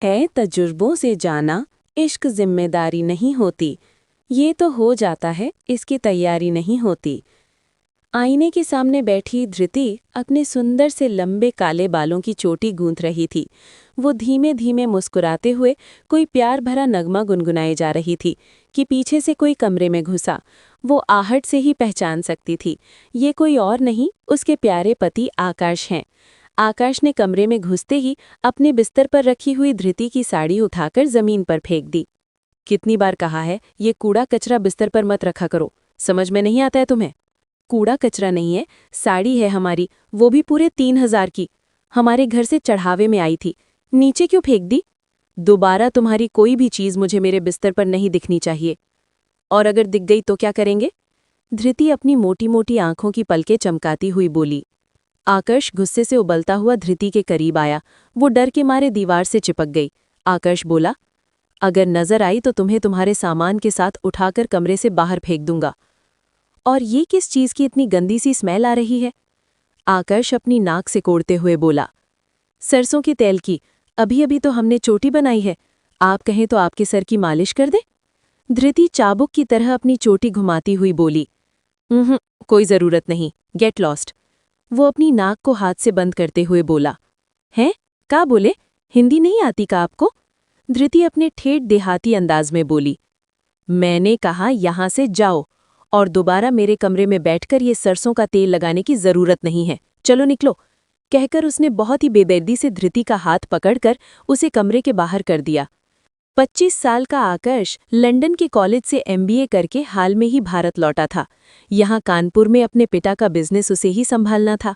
है तजुर्बों से जाना, इश्क जिम्मेदारी नहीं होती। ये तो हो जाता है, इसकी तैयारी नहीं होती। आईने के सामने बैठी धृति अपने सुंदर से लंबे काले बालों की चोटी गूंथ रही थी। वो धीमे धीमे मुस्कुराते हुए कोई प्यार भरा नगमा गुनगुनाए जा रही थी कि पीछे से कोई कमरे में घुसा। वो आहट से ही पहचान सकती थी, ये कोई और नहीं, उसके प्यारे पति आकाश हैं। आकाश ने कमरे में घुसते ही अपने बिस्तर पर रखी हुई धृति की साड़ी उठाकर जमीन पर फेंक दी। कितनी बार कहा है, ये कूड़ा कचरा बिस्तर पर मत रखा करो, समझ में नहीं आता है तुम्हें? कूड़ा कचरा नहीं है, साड़ी है हमारी, वो भी पूरे 3,000 की। हमारे घर से चढ़ावे में आई थी, नीचे क्यों फेंक दी? दोबारा तुम्हारी कोई भी चीज मुझे मेरे बिस्तर पर नहीं दिखनी चाहिए। और अगर दिख गई तो क्या करेंगे? धृति अपनी मोटी मोटी आंखों की पलकें चमकाती हुई बोली। आकर्ष गुस्से से उबलता हुआ धृति के करीब आया। वो डर के मारे दीवार से चिपक गई। आकर्ष बोला, अगर नजर आई तो तुम्हें तुम्हारे सामान के साथ उठाकर कमरे से बाहर फेंक दूंगा। और ये किस चीज की इतनी गंदी सी स्मेल आ रही है? आकर्ष अपनी नाक से कोड़ते हुए बोला, सरसों के तेल की, अभी अभी तो हमने चोटी बनाई है, आप कहें तो आपके सर की मालिश कर दे? धृति चाबुक की तरह अपनी चोटी घुमाती हुई बोली, कोई जरूरत नहीं, गेट लॉस्ट। वो अपनी नाक को हाथ से बंद करते हुए बोला, हैं? क्या बोले? हिंदी नहीं आती का आपको? धृति अपने ठेठ देहाती अंदाज में बोली, मैंने कहा यहां से जाओ और दोबारा मेरे कमरे में बैठकर ये सरसों का तेल लगाने की जरूरत नहीं है, चलो निकलो। कहकर उसने बहुत ही बेदर्दी से धृति का हाथ पकड़कर उसे कमरे के बाहर कर दिया। 25 साल का आकर्ष लंदन के कॉलेज से एमबीए करके हाल में ही भारत लौटा था। यहाँ कानपुर में अपने पिता का बिजनेस उसे ही संभालना था।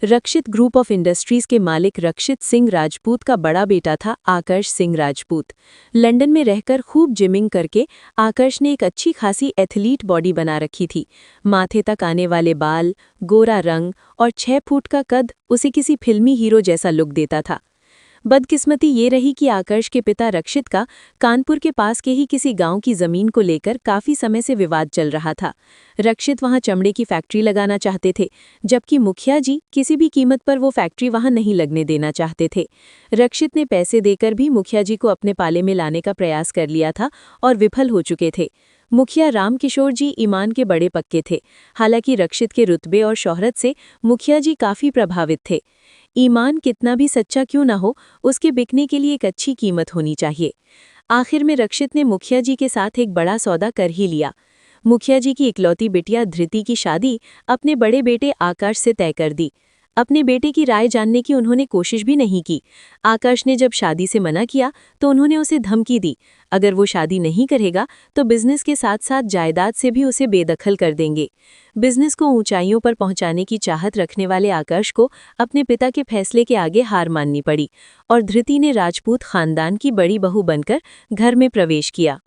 रक्षित ग्रुप ऑफ इंडस्ट्रीज के मालिक रक्षित सिंह राजपूत का बड़ा बेटा था आकर्ष सिंह राजपूत। लंदन में रहकर खूब जिमिंग करके आकर्ष ने एक अच्छी खासी एथलीट बॉडी बना रखी थी। माथे तक आने वाले बाल, गोरा रंग और 6 फुट का कद उसे किसी फिल्मी हीरो जैसा लुक देता था। बदकिस्मती ये रही कि आकर्ष के पिता रक्षित का कानपुर के पास के ही किसी गांव की जमीन को लेकर काफी समय से विवाद चल रहा था। रक्षित वहां चमड़े की फैक्ट्री लगाना चाहते थे, जबकि मुखिया जी किसी भी कीमत पर वो फैक्ट्री वहां नहीं लगने देना चाहते थे। रक्षित ने पैसे देकर भी मुखिया जी को अपने पाले में लाने का प्रयास कर लिया था और विफल हो चुके थे। मुखिया रामकिशोर जी ईमान के बड़े पक्के थे। हालांकि रक्षित के रुतबे और शोहरत से मुखिया जी काफी प्रभावित थे। ईमान कितना भी सच्चा क्यों ना हो, उसके बिकने के लिए एक अच्छी कीमत होनी चाहिए। आखिर में रक्षित ने मुखिया जी के साथ एक बड़ा सौदा कर ही लिया। मुखिया जी की इकलौती बिटिया धृति की शादी अपने बड़े बेटे आकाश से तय कर दी। अपने बेटे की राय जानने की उन्होंने कोशिश भी नहीं की। आकाश ने जब शादी से मना किया तो उन्होंने उसे धमकी दी, अगर वो शादी नहीं करेगा तो बिजनेस के साथ साथ जायदाद से भी उसे बेदखल कर देंगे। बिजनेस को ऊंचाइयों पर पहुंचाने की चाहत रखने वाले आकाश को अपने पिता के फैसले के आगे हार माननी पड़ी और धृति ने राजपूत खानदान की बड़ी बहू बनकर घर में प्रवेश किया।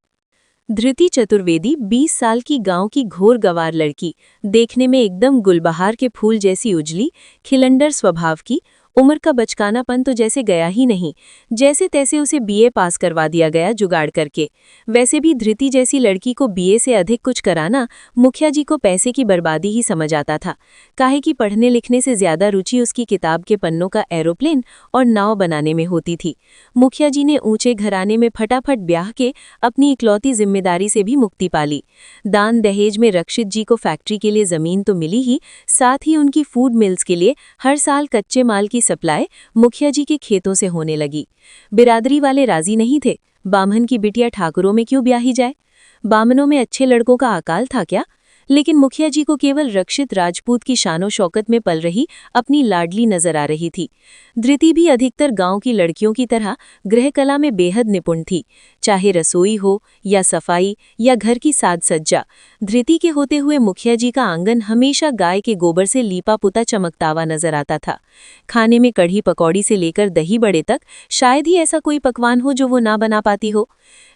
धृति चतुर्वेदी 20 साल की गांव की घोर गंवार लड़की, देखने में एकदम गुलबहार के फूल जैसी उजली, खिलंडर स्वभाव की। उम्र का बचकानापन तो जैसे गया ही नहीं, जैसे तैसे उसे बीए पास करवा दिया गया जुगाड़ करके। वैसे भी धृति जैसी लड़की को बीए से अधिक कुछ कराना मुखिया जी को पैसे की बर्बादी ही समझ आता था। काहे कि पढ़ने लिखने से ज्यादा रुचि उसकी किताब के पन्नों का एरोप्लेन और नाव बनाने में होती थी। मुखिया जी ने ऊंचे घराने में फटाफट ब्याह के अपनी इकलौती जिम्मेदारी से भी मुक्ति पाली। दान दहेज में रक्षित जी को फैक्ट्री के लिए जमीन तो मिली ही, साथ ही उनकी फूड मिल्स के लिए हर साल कच्चे माल की सप्लाई मुखिया जी के खेतों से होने लगी। बिरादरी वाले राजी नहीं थे। बामन की बिटिया ठाकुरों में क्यों ब्याही जाए? बामनों में अच्छे लड़कों का अकाल था क्या? लेकिन मुखिया जी को केवल रक्षित राजपूत की शानो शौकत में पल रही अपनी लाडली नजर आ रही थी। धृति भी अधिकतर गांव की लड़कियों की तरह गृहकला में बेहद निपुण थी, चाहे रसोई हो या सफाई या घर की साज सज्जा। धृति के होते हुए मुखिया जी का आंगन हमेशा गाय के गोबर से लीपा पुता चमकतावा नजर आता था। खाने में कढ़ी पकौड़ी से लेकर दही बड़े तक शायद ही ऐसा कोई पकवान हो जो वो ना बना पाती हो।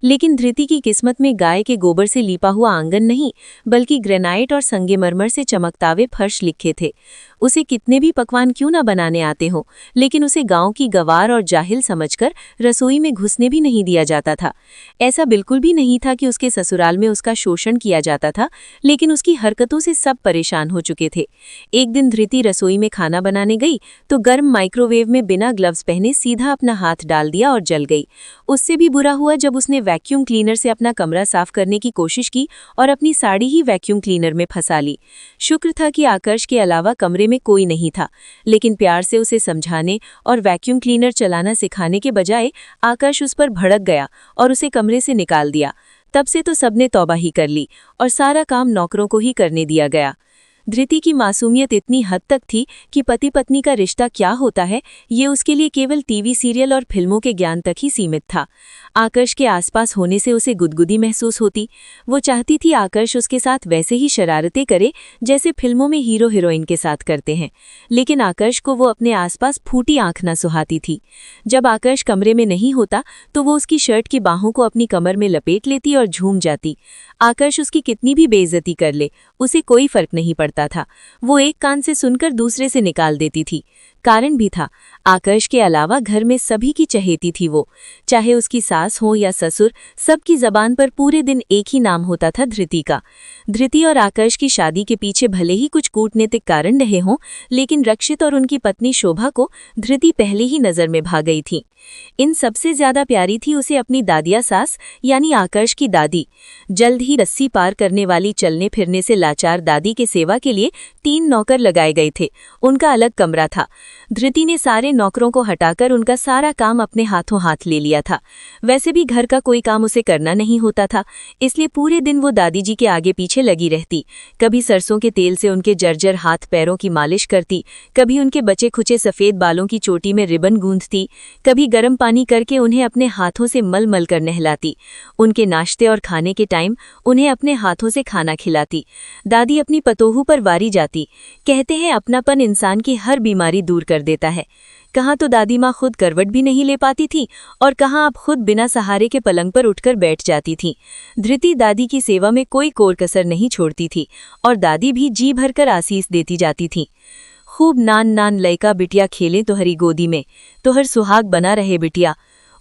लेकिन धृति की किस्मत में गाय के गोबर से लीपा हुआ आंगन नहीं, बल्कि ग्रेनाइट और संगमरमर से चमकतावे फर्श लिखे थे। उसे कितने भी पकवान क्यों ना बनाने आते हों, लेकिन उसे गांव की गवार और जाहिल समझकर रसोई में घुसने भी नहीं दिया जाता था। ऐसा बिल्कुल भी नहीं था कि उसके ससुराल में उसका शोषण किया जाता था, लेकिन उसकी हरकतों से सब परेशान हो चुके थे। एक दिन धृति रसोई में खाना बनाने गई तो गर्म माइक्रोवेव में बिना ग्लव्स पहने सीधा अपना हाथ डाल दिया और जल गई। उससे भी बुरा हुआ जब उसने वैक्यूम क्लीनर से अपना कमरा साफ करने की कोशिश की और अपनी साड़ी ही वैक्यूम क्लीनर में फंसा ली। शुक्र था कि आकर्ष के अलावा कमरे में कोई नहीं था, लेकिन प्यार से उसे समझाने और वैक्यूम क्लीनर चलाना सिखाने के बजाय आकर्ष उस पर भड़क गया और उसे कमरे से निकाल दिया। तब से तो सबने तौबा ही कर ली और सारा काम नौकरों को ही करने दिया गया। धृति की मासूमियत इतनी हद तक थी कि पति पत्नी का रिश्ता क्या होता है ये उसके लिए केवल टीवी सीरियल और फिल्मों के ज्ञान तक ही सीमित था। आकर्ष के आसपास होने से उसे गुदगुदी महसूस होती। वो चाहती थी आकर्ष उसके साथ वैसे ही शरारतें करे जैसे फिल्मों में हीरो हीरोइन के साथ करते हैं, लेकिन आकर्ष को वो अपने आसपास फूटी आंख न सुहाती थी। जब आकर्ष कमरे में नहीं होता तो वो उसकी शर्ट की बाहों को अपनी कमर में लपेट लेती और झूम जाती। आकर्ष उसकी कितनी भी बेइज्जती कर ले, उसे कोई फर्क नहीं पड़ता था। वो एक कान से सुनकर दूसरे से निकाल देती थी। कारण भी था, आकर्ष के अलावा घर में सभी की चहेती थी वो। चाहे उसकी सास हो या ससुर, सबकी जबान पर पूरे दिन एक ही नाम होता था, धृति का। धृति और आकर्ष की शादी के पीछे भले ही कुछ कूटनीतिक कारण रहे हों, लेकिन रक्षित और उनकी पत्नी शोभा को धृति पहले ही नजर में भा गई थी। इन सबसे ज्यादा प्यारी थी उसे अपनी दादिया सास यानी आकर्ष की दादी। जल्द ही रस्सी पार करने वाली चलने फिरने से लाचार दादी के सेवा के लिए 3 नौकर लगाए गए थे। उनका अलग कमरा था। धृति ने सारे नौकरों को हटाकर उनका सारा काम अपने हाथों हाथ ले लिया था। वैसे भी घर का कोई काम उसे करना नहीं होता था, इसलिए पूरे दिन वो दादी जी के आगे पीछे लगी रहती। कभी सरसों के तेल से उनके जर्जर हाथ पैरों की मालिश करती, कभी उनके बचे खुचे सफेद बालों की चोटी में रिबन गूंथती, कभी गर्म पानी करके उन्हें अपने हाथों से मल मल कर नहलाती। उनके नाश्ते और खाने के टाइम उन्हें अपने हाथों से खाना खिलाती। दादी अपनी पतोहू पर वारी जाती। कहते हैं अपनापन इंसान की हर बीमारी दूर कर देता है। कहाँ तो दादी माँ खुद करवट भी नहीं ले पाती थी और कहाँ अब खुद बिना सहारे के पलंग पर उठकर बैठ जाती थी। धृति दादी की सेवा में कोई कोर कसर नहीं छोड़ती थी और दादी भी जी भरकर आसीस देती जाती थी। खूब नान नान लयका बिटिया खेलें तोहरी गोदी में, तोहर सुहाग बना रहे बिटिया।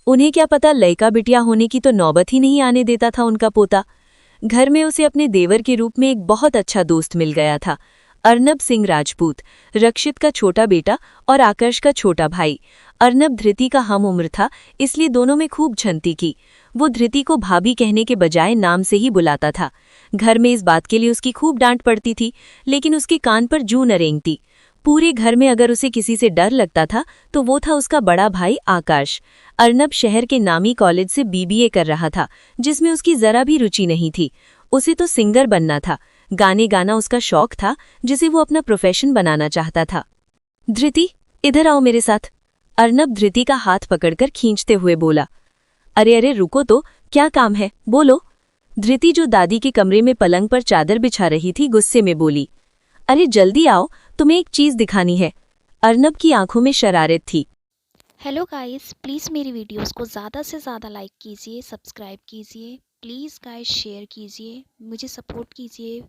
उन्हें क्या पता लयका बिटिया होने की तो नौबत ही नहीं आने देता था उनका पोता। घर में उसे अपने देवर के रूप में एक बहुत अच्छा दोस्त मिल गया था, अर्नब सिंह राजपूत, रक्षित का छोटा बेटा और आकर्ष का छोटा भाई। अर्नब धृति का हम उम्र था, इसलिए दोनों में खूब झंती की। वो धृति को भाभी कहने के बजाय नाम से ही बुलाता था। घर में इस बात के लिए उसकी खूब डांट पड़ती थी, लेकिन उसके कान पर जूं न रेंगती। पूरे घर में अगर उसे किसी से डर लगता था तो वो था उसका बड़ा भाई आकाश। अर्नब शहर के नामी कॉलेज से बीबीए कर रहा था, जिसमें उसकी जरा भी रुचि नहीं थी। उसे तो सिंगर बनना था, गाने गाना उसका शौक था, जिसे वो अपना प्रोफेशन बनाना चाहता था। धृति, इधर आओ मेरे साथ। अर्नब धृति का हाथ पकड़कर खींचते हुए बोला। अरे अरे रुको तो, क्या काम है, बोलो। धृति जो दादी के कमरे में पलंग पर चादर बिछा रही थी, गुस्से में बोली। अरे जल्दी आओ, तुम्हें एक चीज दिखानी है। अर्नब की आंखों में शरारत थी। हेलो गाइस, प्लीज़ मेरी वीडियोस को ज़्यादा से ज़्यादा लाइक कीजिए, सब्सक्राइब कीजिए, प्लीज़ गाइस शेयर कीजिए, मुझे सपोर्ट कीजिए।